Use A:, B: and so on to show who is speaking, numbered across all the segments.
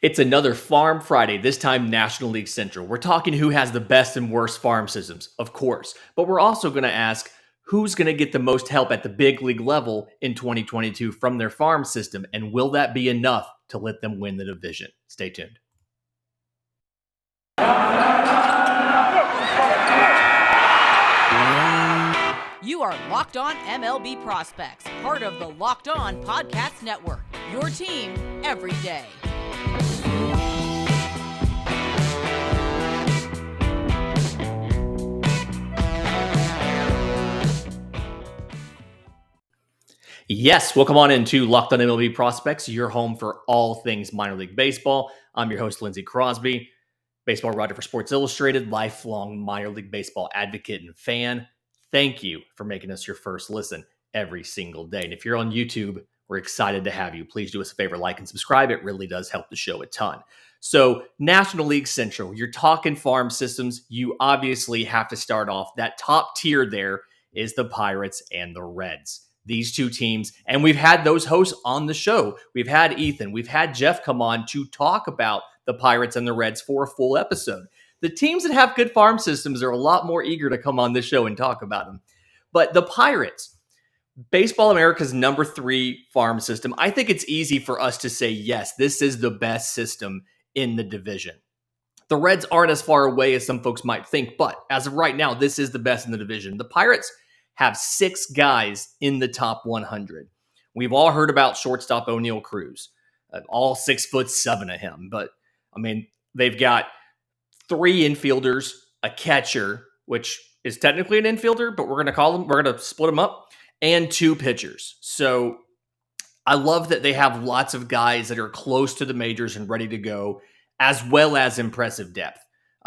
A: It's another Farm Friday, this time National League Central. We're talking who has the best and worst farm systems, of course, but we're also going to ask who's going to get the most help at the big league level in 2022 from their farm system, and will that be enough to let them win the division? Stay tuned.
B: You are Locked On MLB Prospects, part of the Locked On Podcast Network, your team every day.
A: Yes, welcome on into Locked On MLB Prospects, your home for all things minor league baseball. I'm your host, Lindsey Crosby, baseball writer for Sports Illustrated, lifelong minor league baseball advocate and fan. Thank you for making us your first listen every single day. And if you're on YouTube, we're excited to have you. Please do us a favor, like and subscribe. It really does help the show a ton. So, National League Central, you're talking farm systems. You obviously have to start off. That top tier there is the Pirates and the Reds. These two teams, and we've had those hosts on the show. We've had Ethan, we've had Jeff come on to talk about the Pirates and the Reds for a full episode. The teams that have good farm systems are a lot more eager to come on this show and talk about them. But the Pirates, Baseball America's number 3 farm system, I think it's easy for us to say, yes, this is the best system in the division. The Reds aren't as far away as some folks might think, but as of right now, this is the best in the division. The Pirates have 6 guys in the top 100. We've all heard about shortstop ONeil Cruz, all 6'7" of him. But I mean, they've got 3 infielders, a catcher, which is technically an infielder, but we're going to split them up, and 2 pitchers. So I love that they have lots of guys that are close to the majors and ready to go, as well as impressive depth.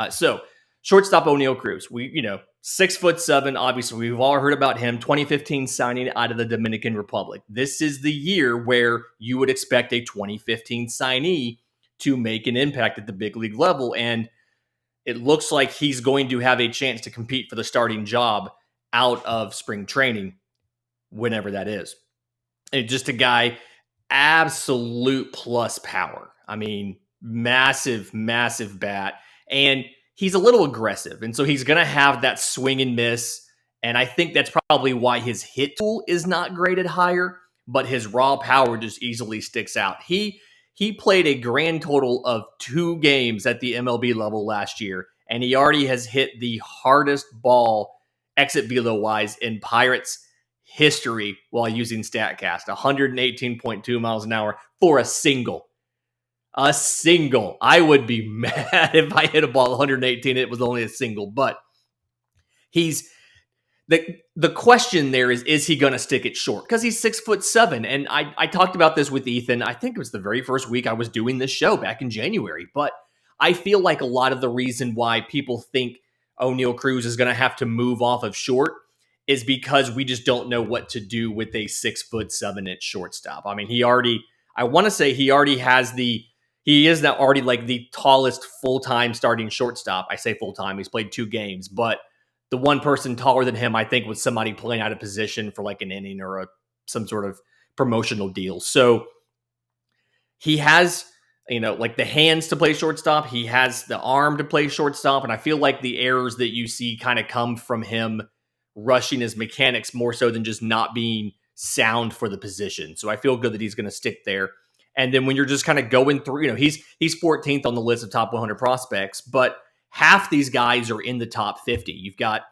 A: So shortstop ONeil Cruz, 6'7", obviously we've all heard about him, 2015 signing out of the Dominican Republic. This is the year where you would expect a 2015 signee to make an impact at the big league level, and it looks like he's going to have a chance to compete for the starting job out of spring training, whenever that is. And just a guy, absolute plus power. I mean, massive, massive bat, and he's a little aggressive, and so he's going to have that swing and miss, and I think that's probably why his hit tool is not graded higher, but his raw power just easily sticks out. He played a grand total of 2 games at the MLB level last year, and he already has hit the hardest ball exit velo-wise in Pirates history while using StatCast, 118.2 miles an hour for a single. A single. I would be mad if I hit a ball 118. It was only a single, but he's the question there is he going to stick it short? Because he's 6'7", and I talked about this with Ethan. I think it was the very first week I was doing this show back in January, but I feel like a lot of the reason why people think ONeil Cruz is going to have to move off of short is because we just don't know what to do with a 6'7" shortstop. I mean, he is now already like the tallest full-time starting shortstop. I say full-time, he's played 2 games, but the one person taller than him, I think, was somebody playing out of position for like an inning or some sort of promotional deal. So he has, like the hands to play shortstop. He has the arm to play shortstop. And I feel like the errors that you see kind of come from him rushing his mechanics more so than just not being sound for the position. So I feel good that he's going to stick there. And then when you're just kind of going through, he's 14th on the list of top 100 prospects, but half these guys are in the top 50. You've got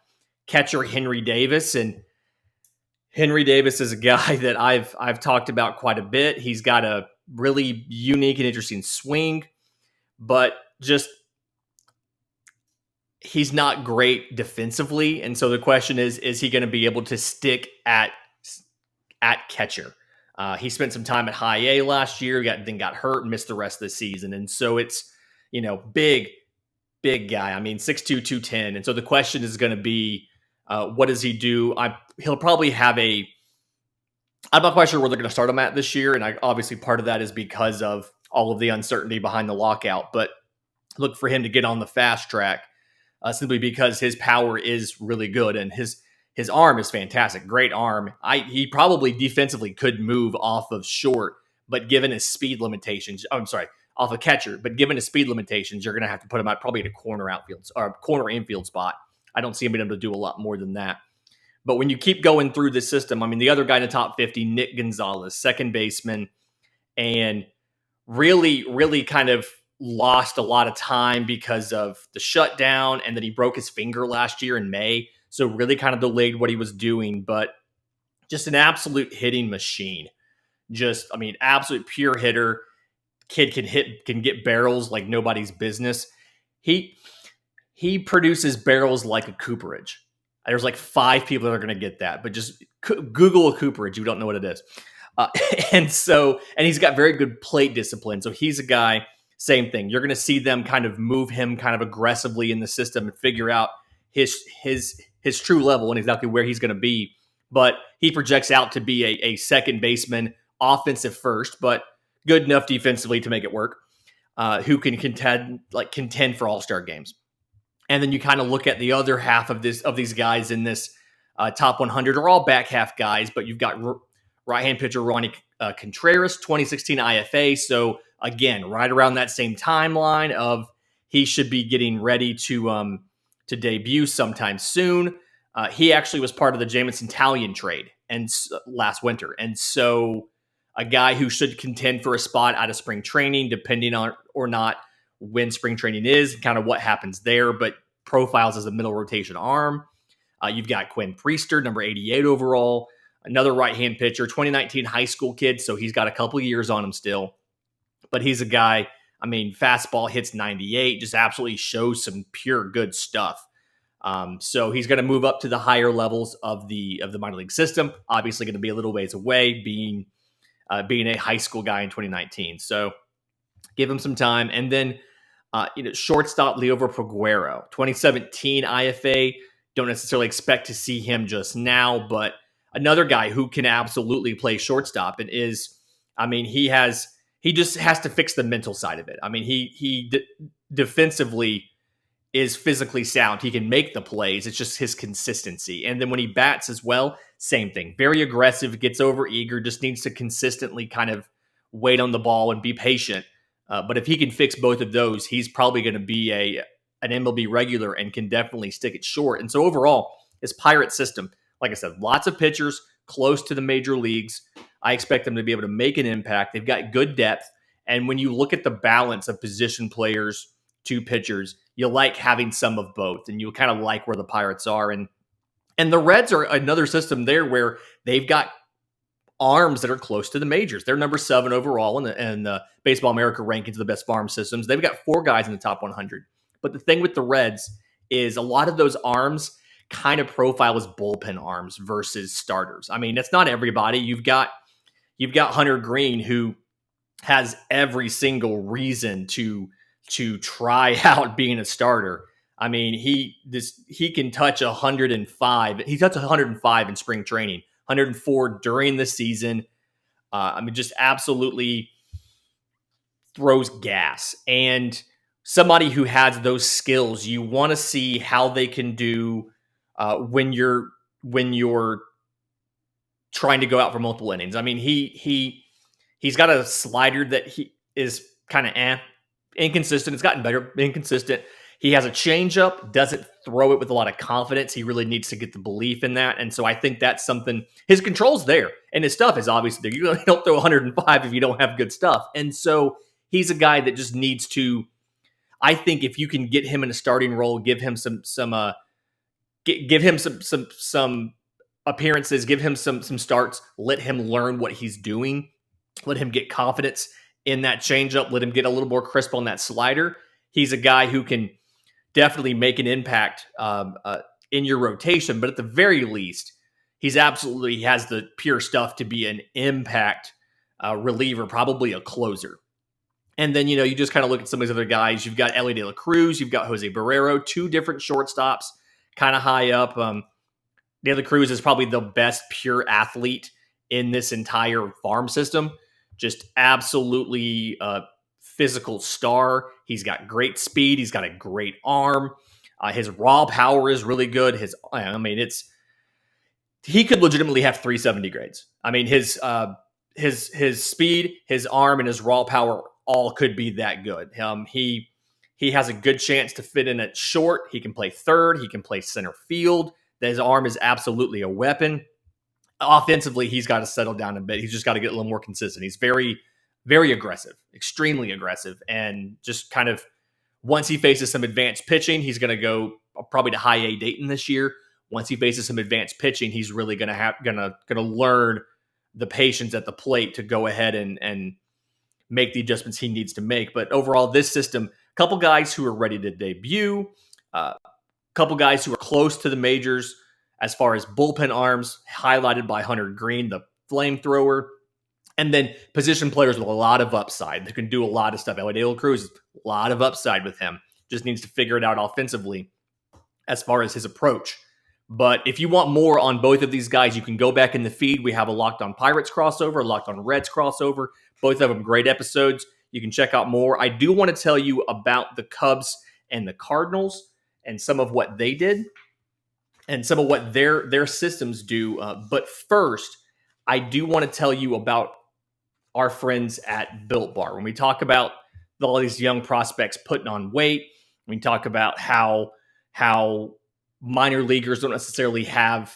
A: catcher Henry Davis, and Henry Davis is a guy that I've talked about quite a bit. He's got a really unique and interesting swing, but just he's not great defensively. And so the question is he going to be able to stick at catcher? He spent some time at high A last year, then got hurt and missed the rest of the season. And so it's, big guy. I mean, 6'2", 210. And so the question is going to be, what does he do? He'll probably have I'm not quite sure where they're going to start him at this year. And obviously part of that is because of all of the uncertainty behind the lockout. But look for him to get on the fast track simply because his power is really good. And his arm is fantastic. Great arm. He probably defensively could move off of short, but given his speed limitations, off a catcher. But given his speed limitations, you're going to have to put him out probably in a corner outfield or corner infield spot. I don't see him being able to do a lot more than that. But when you keep going through this system, I mean, the other guy in the top 50, Nick Gonzalez, second baseman, and really kind of lost a lot of time because of the shutdown, and then he broke his finger last year in May. So really kind of delayed what he was doing, but just an absolute hitting machine. Just, I mean, absolute pure hitter. Kid can get barrels like nobody's business. He produces barrels like a Cooperage. There's like 5 people that are going to get that, but just Google a Cooperage. You don't know what it is. And he's got very good plate discipline. So he's a guy, same thing. You're going to see them kind of move him kind of aggressively in the system and figure out his true level and exactly where he's going to be. But he projects out to be a second baseman, offensive first, but good enough defensively to make it work, who can contend for all-star games. And then you kind of look at the other half of these guys in this top 100 are all back half guys, but you've got right-hand pitcher Ronnie Contreras, 2016 IFA. So again, right around that same timeline of he should be getting ready to debut sometime soon. He actually was part of the Jamison Talion trade last winter, and so a guy who should contend for a spot out of spring training, depending on or not when spring training is, kind of what happens there, but profiles as a middle rotation arm. You've got Quinn Priester, number 88 overall, another right-hand pitcher, 2019 high school kid, so he's got a couple of years on him still. But he's a guy, I mean, fastball hits 98, just absolutely shows some pure good stuff. So he's going to move up to the higher levels of the minor league system. Obviously going to be a little ways away, being a high school guy in 2019. So give him some time. And then, shortstop Liover Peguero, 2017 IFA. Don't necessarily expect to see him just now, but another guy who can absolutely play shortstop and he just has to fix the mental side of it. I mean, he defensively is physically sound. He can make the plays. It's just his consistency. And then when he bats as well, same thing. Very aggressive, gets over eager, just needs to consistently kind of wait on the ball and be patient. But if he can fix both of those, he's probably going to be an MLB regular and can definitely stick it short. And so overall, his Pirate system, like I said, lots of pitchers close to the major leagues. I expect them to be able to make an impact. They've got good depth. And when you look at the balance of position players to pitchers, you like having some of both, and you kind of like where the Pirates are. And the Reds are another system there where they've got arms that are close to the majors. They're number 7 overall in the Baseball America rankings of the best farm systems. They've got 4 guys in the top 100. But the thing with the Reds is a lot of those arms kind of profile as bullpen arms versus starters. I mean, it's not everybody. You've got Hunter Green, who has every single reason to try out being a starter. I mean, he can touch 105. He touched 105 in spring training, 104 during the season. Just absolutely throws gas. And somebody who has those skills, you want to see how they can do when you're trying to go out for multiple innings. I mean, he's got a slider that he is kind of inconsistent. It's gotten better, inconsistent. He has a changeup, doesn't throw it with a lot of confidence. He really needs to get the belief in that. And so I think that's something, his control's there and his stuff is obviously there. You don't throw 105 if you don't have good stuff. And so he's a guy that just needs to, I think if you can get him in a starting role, give him some appearances, give him some starts, let him learn what he's doing, let him get confidence in that changeup, let him get a little more crisp on that slider. He's a guy who can definitely make an impact in your rotation, but at the very least, he has the pure stuff to be an impact reliever, probably a closer. And then, you just kind of look at some of these other guys. You've got Ellie De La Cruz, you've got Jose Barrero, 2 different shortstops, kind of high up. De La Cruz is probably the best pure athlete in this entire farm system. Just absolutely physical star. He's got great speed. He's got a great arm. His raw power is really good. He could legitimately have 370 grades. I mean, his speed, his arm, and his raw power all could be that good. He has a good chance to fit in at short. He can play third. He can play center field. His arm is absolutely a weapon. Offensively, he's got to settle down a bit. He's just got to get a little more consistent. He's very, very aggressive, extremely aggressive. And just kind of once he faces some advanced pitching, he's going to go probably to high A Dayton this year. Once he faces some advanced pitching, he's really going to learn the patience at the plate to go ahead and make the adjustments he needs to make. But overall, this system, a couple guys who are ready to debut, a couple guys who are close to the majors as far as bullpen arms, highlighted by Hunter Green, the flamethrower, and then position players with a lot of upside. They can do a lot of stuff. ONeil Cruz, a lot of upside with him. Just needs to figure it out offensively as far as his approach. But if you want more on both of these guys, you can go back in the feed. We have a Locked On Pirates crossover, a Locked On Reds crossover. Both of them great episodes. You can check out more. I do want to tell you about the Cubs and the Cardinals and some of what they did and some of what their systems do. But first, I do want to tell you about our friends at Built Bar. When we talk about all these young prospects putting on weight, we talk about how minor leaguers don't necessarily have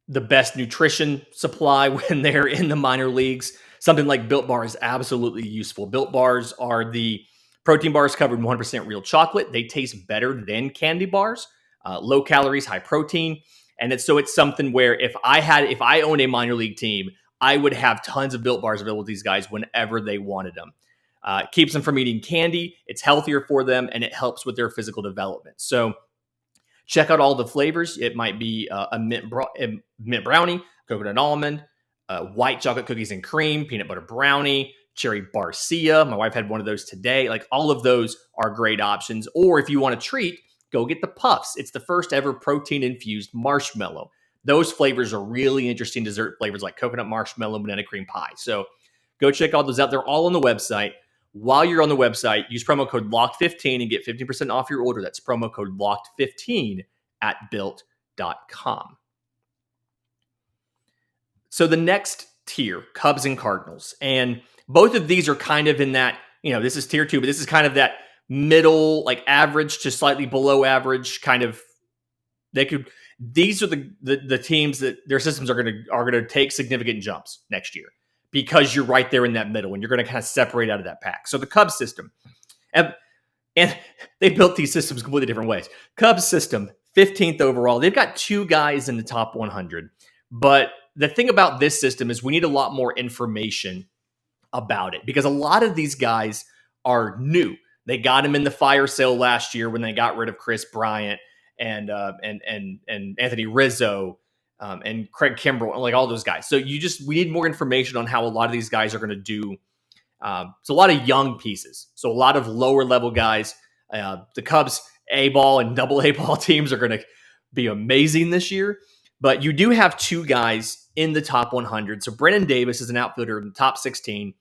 A: the best nutrition supply when they're in the minor leagues. Something like Built Bar is absolutely useful. Built Bars are the protein bars covered in 100% real chocolate. They taste better than candy bars. Low calories, high protein. And it's something where if I owned a minor league team, I would have tons of Built Bars available to these guys whenever they wanted them. It keeps them from eating candy. It's healthier for them, and it helps with their physical development. So check out all the flavors. It might be a mint brownie, coconut almond, white chocolate cookies and cream, peanut butter brownie, cherry barcia. My wife had one of those today. Like, all of those are great options. Or if you want a treat, go get the Puffs. It's the first ever protein-infused marshmallow. Those flavors are really interesting dessert flavors like coconut marshmallow, banana cream pie. So go check all those out. They're all on the website. While you're on the website, use promo code LOCKED15 and get 15% off your order. That's promo code LOCKED15 at built.com. So the next tier, Cubs and Cardinals. And both of these are kind of in that, this is tier 2, but this is kind of that middle, like average to slightly below average kind of. These are the teams that their systems are going to take significant jumps next year, because you're right there in that middle and you're going to kind of separate out of that pack. So the Cubs system, and they built these systems completely different ways. Cubs system, 15th overall. They've got 2 guys in the top 100. But the thing about this system is we need a lot more information about it, because a lot of these guys are new. They got him in the fire sale last year when they got rid of Chris Bryant and Anthony Rizzo and Craig Kimbrell, and like all those guys. So we need more information on how a lot of these guys are going to do. It's a lot of young pieces. So a lot of lower level guys. The Cubs A-ball and double A-ball teams are going to be amazing this year. But you do have 2 guys in the top 100. So Brennan Davis is an outfielder in the top 16.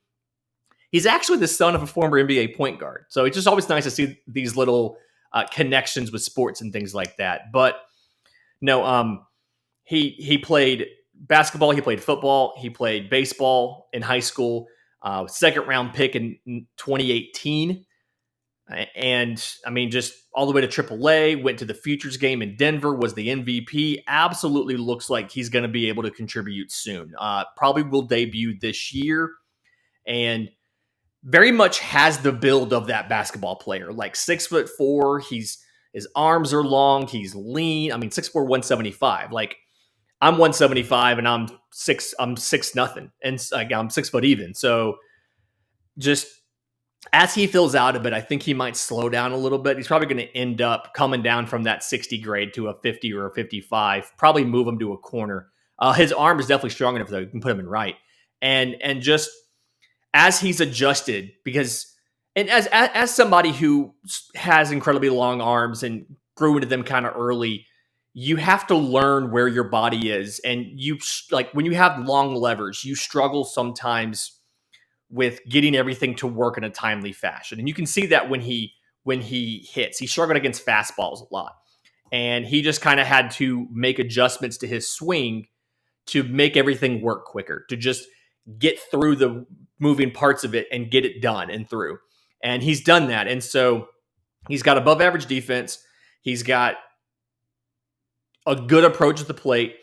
A: He's actually the son of a former NBA point guard. So it's just always nice to see these little connections with sports and things like that. But no, he played basketball, he played football, he played baseball in high school, second round pick in 2018. And I mean, just all the way to AAA, went to the Futures game in Denver, was the MVP. Absolutely looks like he's going to be able to contribute soon. Probably will debut this year. And very much has the build of that basketball player, like 6'4". His arms are long. He's lean. I mean, 6'4", 175. Like, I'm 175 and I'm 6 nothing. And I'm 6 foot even. So just as he fills out a bit, I think he might slow down a little bit. He's probably going to end up coming down from that 60 grade to a 50 or a 55, probably move him to a corner. His arm is definitely strong enough, though. You can put him in right. And just as he's adjusted, because and as somebody who has incredibly long arms and grew into them kind of early, you have to learn where your body is. And when you have long levers, you struggle sometimes with getting everything to work in a timely fashion. And you can see that when he hits. He struggled against fastballs a lot. And he just kind of had to make adjustments to his swing to make everything work quicker, to just get through the moving parts of it and get it done and through. And he's done that. And so he's got above average defense. He's got a good approach at the plate.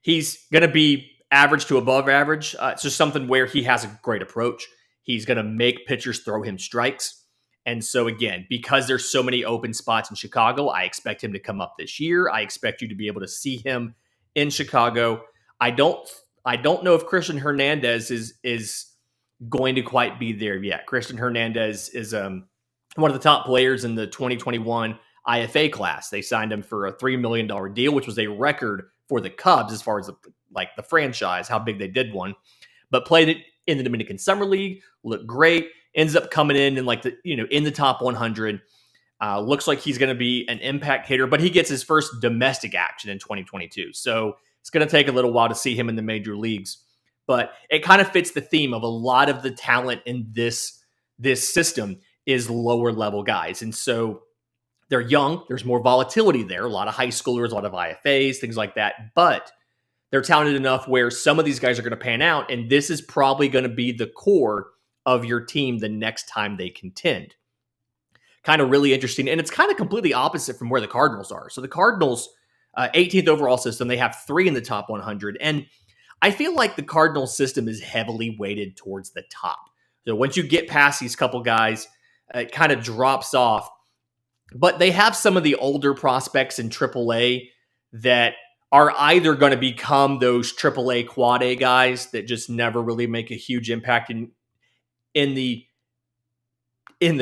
A: He's going to be average to above average. It's just something where he has a great approach. He's going to make pitchers throw him strikes. And so again, because there's so many open spots in Chicago, I expect him to come up this year. I expect you to be able to see him in Chicago. I don't know if Christian Hernandez is going to quite be there yet. Christian Hernandez is one of the top players in the 2021 IFA class. They signed him for a $3 million deal, which was a record for the Cubs as far as the franchise, how big they did one. But played it in the Dominican Summer League, looked great, ends up coming in in the top 100. Looks like he's going to be an impact hitter, but he gets his first domestic action in 2022. So it's going to take a little while to see him in the major leagues. But it kind of fits the theme of a lot of the talent in this system is lower level guys. And so they're young. There's more volatility there. A lot of high schoolers, a lot of IFAs, things like that. But they're talented enough where some of these guys are going to pan out. And this is probably going to be the core of your team the next time they contend. Kind of really interesting. And it's kind of completely opposite from where the Cardinals are. So the Cardinals, 18th overall system, they have 3 in the top 100. And I feel like the Cardinals system is heavily weighted towards the top. So once you get past these couple guys, it kind of drops off. But they have some of the older prospects in AAA that are either going to become those AAA quad A guys that just never really make a huge impact in the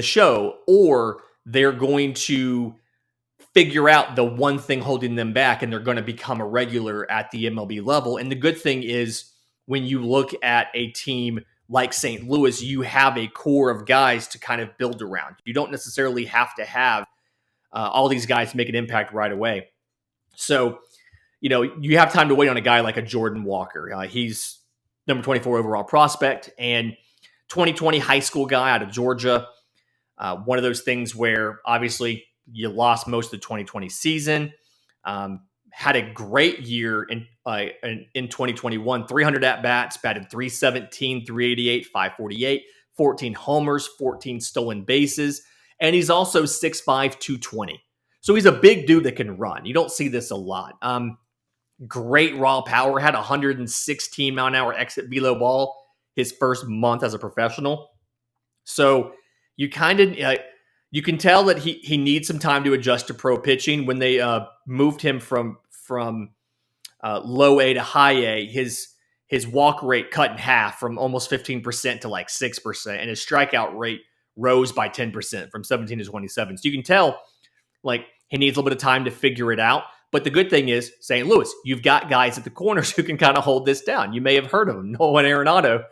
A: show, or they're going to figure out the one thing holding them back and they're going to become a regular at the MLB level. And the good thing is when you look at a team like St. Louis, you have a core of guys to kind of build around. You don't necessarily have to have all these guys make an impact right away. So, you have time to wait on a guy like a Jordan Walker. He's number 24 overall prospect and 2020 high school guy out of Georgia. One of those things where obviously you lost most of the 2020 season. Had a great year in 2021, 300 at-bats, batted 317, 388, 548, 14 homers, 14 stolen bases. And he's also 6'5", 220. So he's a big dude that can run. You don't see this a lot. Great raw power, had 116 mile an hour exit velo ball his first month as a professional. So you kind of you can tell that he needs some time to adjust to pro pitching. When they moved him from low A to high A, his walk rate cut in half from almost 15% to like 6%, and his strikeout rate rose by 10% from 17 to 27. So you can tell he needs a little bit of time to figure it out. But the good thing is, St. Louis, you've got guys at the corners who can kind of hold this down. You may have heard of him, Nolan Arenado.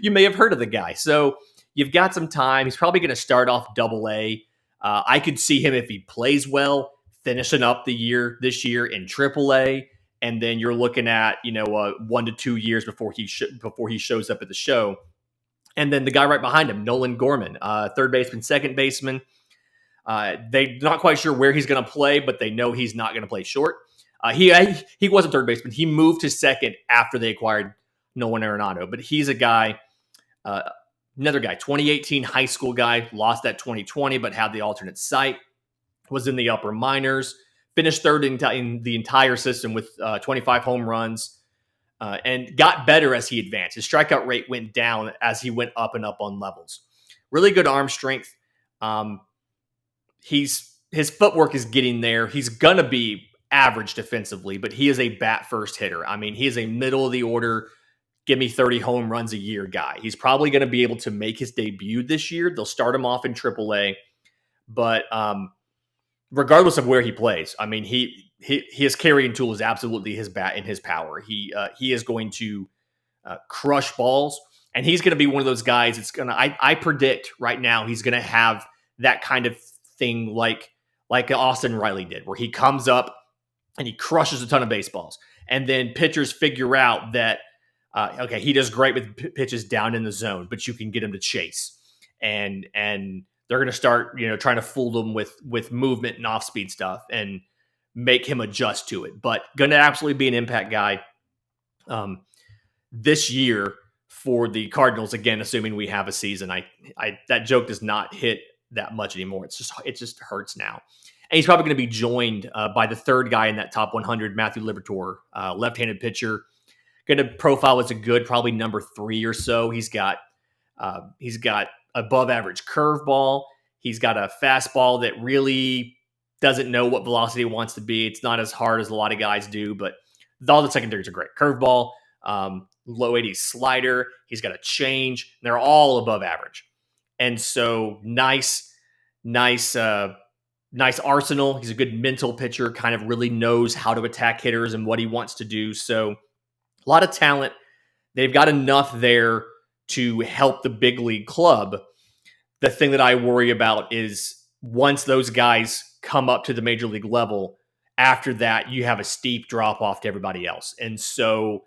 A: You may have heard of the guy. So you've got some time. He's probably going to start off Double A. I could see him, if he plays well, finishing up this year in Triple A. And then you're looking at 1 to 2 years before he shows up at the show. And then the guy right behind him, Nolan Gorman, third baseman, second baseman. They're not quite sure where he's going to play, but they know he's not going to play short. He was a third baseman. He moved to second after they acquired Nolan Arenado. But he's a guy, another guy, 2018 high school guy, lost that 2020, but had the alternate site, was in the upper minors, finished third in the entire system with 25 home runs. And got better as he advanced. His strikeout rate went down as he went up and up on levels. Really good arm strength. His footwork is getting there. He's going to be average defensively, but he is a bat first hitter. I mean, he is a middle of the order, give me 30 home runs a year guy. He's probably going to be able to make his debut this year. They'll start him off in AAA, but regardless of where he plays, I mean, his carrying tool is absolutely his bat and his power. He is going to crush balls, and he's going to be one of those guys. I predict right now he's going to have that kind of thing like Austin Riley did, where he comes up and he crushes a ton of baseballs, and then pitchers figure out that okay, he does great with pitches down in the zone, but you can get him to chase, and they're going to start trying to fool them with movement and off speed stuff and make him adjust to it. But going to absolutely be an impact guy this year for the Cardinals, again, assuming we have a season. That joke does not hit that much anymore. It just hurts now. And he's probably going to be joined by the third guy in that top 100, Matthew Liberatore, left-handed pitcher. Going to profile as a good, probably number 3 or so. He's got above average curveball. He's got a fastball that really doesn't know what velocity it wants to be. It's not as hard as a lot of guys do, but all the secondaries are great. Curveball, low 80s slider. He's got a change. They're all above average. And so nice arsenal. He's a good mental pitcher, kind of really knows how to attack hitters and what he wants to do. So a lot of talent. They've got enough there to help the big league club. The thing that I worry about is once those guys come up to the major league level, after that, you have a steep drop off to everybody else. And so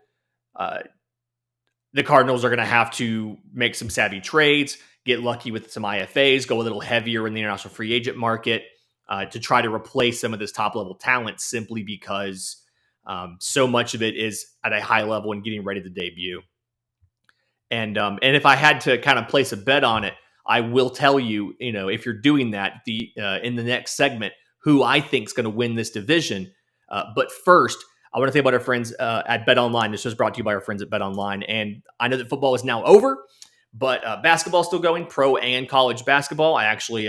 A: the Cardinals are going to have to make some savvy trades, get lucky with some IFAs, go a little heavier in the international free agent market to try to replace some of this top level talent simply because so much of it is at a high level and getting ready to debut. And if I had to kind of place a bet on it, I will tell you, if you're doing that, in the next segment, who I think is going to win this division. But first, I want to think about our friends at BetOnline. This was brought to you by our friends at BetOnline. And I know that football is now over, but basketball is still going, pro and college basketball. I actually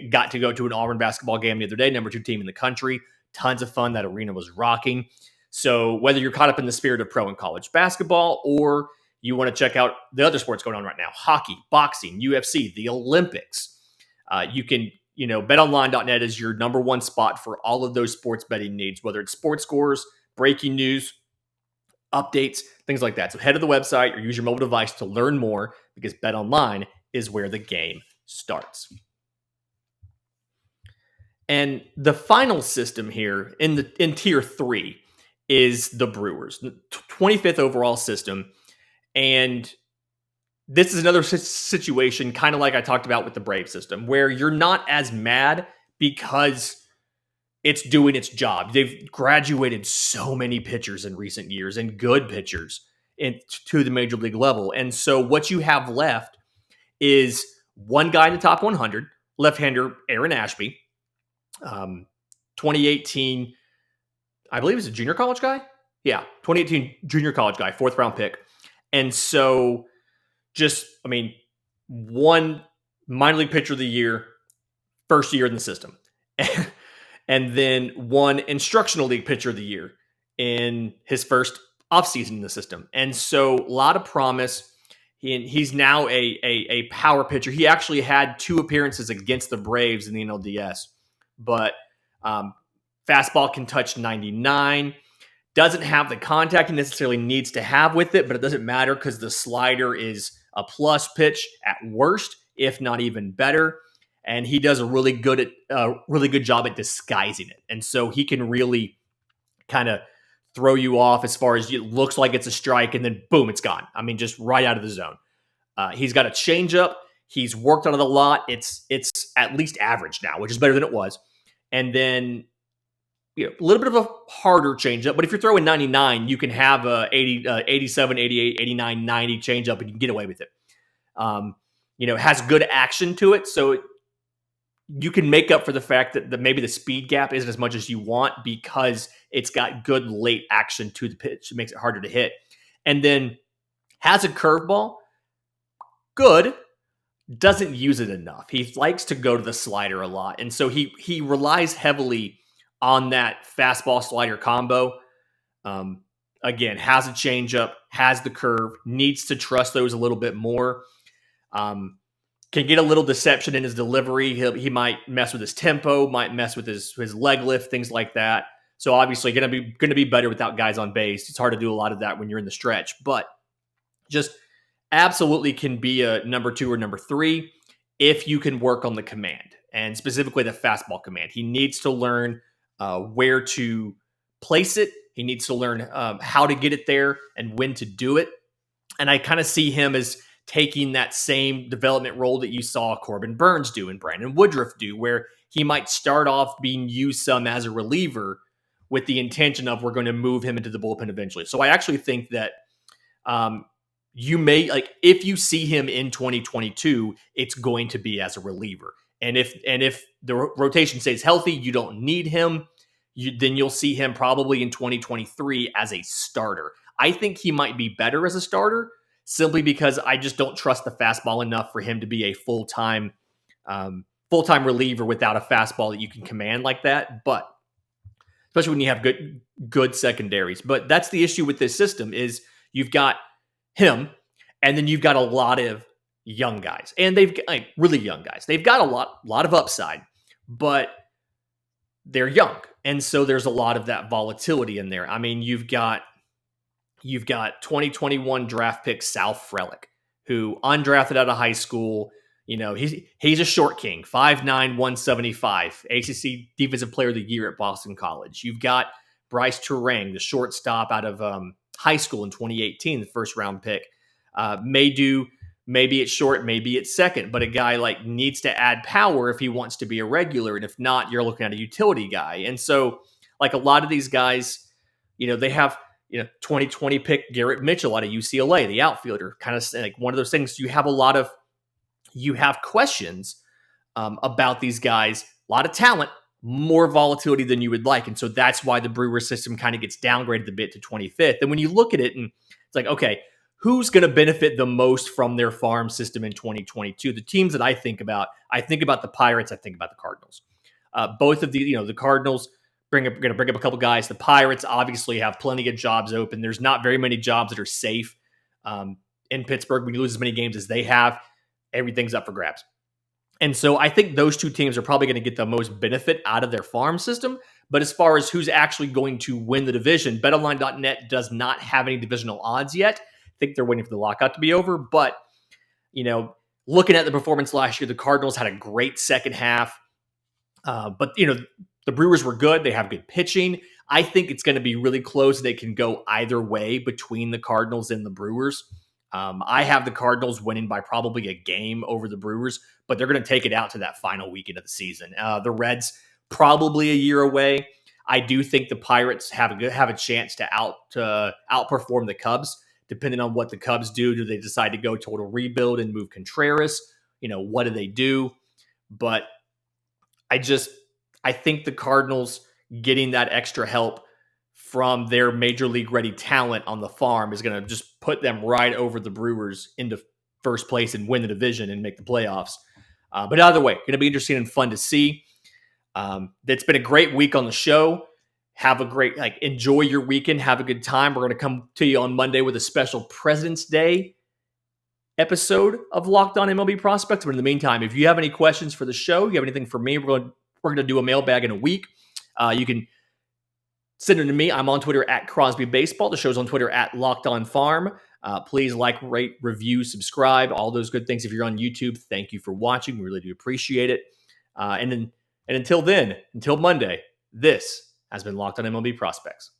A: got to go to an Auburn basketball game the other day, number 2 team in the country. Tons of fun. That arena was rocking. So whether you're caught up in the spirit of pro and college basketball or you want to check out the other sports going on right now, hockey, boxing, UFC, the Olympics, you can, betonline.net is your number 1 spot for all of those sports betting needs, whether it's sports scores, breaking news, updates, things like that. So head to the website or use your mobile device to learn more because BetOnline is where the game starts. And the final system here in tier 3 is the Brewers, the 25th overall system. And this is another situation, kind of like I talked about with the Brave system, where you're not as mad because it's doing its job. They've graduated so many pitchers in recent years and good pitchers to the major league level. And so what you have left is one guy in the top 100, left-hander Aaron Ashby, 2018, I believe he's a junior college guy. Yeah, 2018 junior college guy, 4th round pick. And so one minor league pitcher of the year, first year in the system. And then one instructional league pitcher of the year in his first offseason in the system. And so a lot of promise. He's now a power pitcher. He actually had 2 appearances against the Braves in the NLDS. But fastball can touch 99. Doesn't have the contact he necessarily needs to have with it, but it doesn't matter because the slider is a plus pitch at worst, if not even better. And he does a really good job at disguising it. And so he can really kind of throw you off as far as it looks like it's a strike and then boom, it's gone. I mean, just right out of the zone. He's got a changeup. He's worked on it a lot. It's at least average now, which is better than it was. And then a little bit of a harder changeup, but if you're throwing 99, you can have a 87, 88, 89, 90 changeup and you can get away with it. It has good action to it, so you can make up for the fact that maybe the speed gap isn't as much as you want because it's got good late action to the pitch. It makes it harder to hit. And then has a curveball, good, doesn't use it enough. He likes to go to the slider a lot, and so he relies heavily on that fastball slider combo. Again, has a changeup, has the curve, needs to trust those a little bit more. Can get a little deception in his delivery. He might mess with his tempo, might mess with his leg lift, things like that. So obviously going to be better without guys on base. It's hard to do a lot of that when you're in the stretch, but just absolutely can be a number 2 or number 3 if you can work on the command, and specifically the fastball command. He needs to learn where to place it. He needs to learn how to get it there and when to do it. And I kind of see him as taking that same development role that you saw Corbin Burns do and Brandon Woodruff do, where he might start off being used some as a reliever with the intention of we're going to move him into the bullpen eventually. So I actually think that you may like if you see him in 2022, it's going to be as a reliever. And if the rotation stays healthy, you don't need him. Then you'll see him probably in 2023 as a starter. I think he might be better as a starter simply because I just don't trust the fastball enough for him to be a full-time reliever without a fastball that you can command like that. But especially when you have good secondaries. But that's the issue with this system is you've got him, and then you've got a lot of young guys, and they've like really young guys. They've got a lot of upside, but they're young, and so there's a lot of that volatility in there. I mean, you've got 2021 draft pick Sal Frelick, who undrafted out of high school. You know, he's a short king, 5'9", 175, ACC Defensive Player of the Year at Boston College. You've got Bryce Turang, the shortstop out of high school in 2018, the first round pick. Maybe it's short, maybe it's second, but a guy like needs to add power if he wants to be a regular. And if not, you're looking at a utility guy. And so like a lot of these guys, you know, they have, 2020 pick Garrett Mitchell out of UCLA, the outfielder, kind of like one of those things. You have questions about these guys, a lot of talent, more volatility than you would like. And so that's why the Brewers system kind of gets downgraded a bit to 25th. And when you look at it and it's like, okay, who's going to benefit the most from their farm system in 2022? The teams that I think about the Pirates, I think about the Cardinals. Both of the Cardinals going to bring up a couple guys. The Pirates obviously have plenty of jobs open. There's not very many jobs that are safe in Pittsburgh. When you lose as many games as they have, everything's up for grabs. And so I think those two teams are probably going to get the most benefit out of their farm system. But as far as who's actually going to win the division, BetOnline.net does not have any divisional odds yet. I think they're waiting for the lockout to be over. But, looking at the performance last year, the Cardinals had a great second half. But the Brewers were good. They have good pitching. I think it's going to be really close. They can go either way between the Cardinals and the Brewers. I have the Cardinals winning by probably a game over the Brewers, but they're going to take it out to that final weekend of the season. The Reds probably a year away. I do think the Pirates have a chance to outperform the Cubs, depending on what the Cubs do. Do they decide to go total rebuild and move Contreras? What do they do? But I think the Cardinals getting that extra help from their major league ready talent on the farm is going to just put them right over the Brewers into first place and win the division and make the playoffs. But either way, going to be interesting and fun to see. It's been a great week on the show. Have a great, enjoy your weekend. Have a good time. We're going to come to you on Monday with a special President's Day episode of Locked On MLB Prospects. But in the meantime, if you have any questions for the show, you have anything for me, we're going to do a mailbag in a week. You can send it to me. I'm on Twitter at Crosby Baseball. The show's on Twitter at Locked On Farm. Please rate, review, subscribe, all those good things. If you're on YouTube, thank you for watching. We really do appreciate it. And until Monday, this has been Locked On MLB Prospects.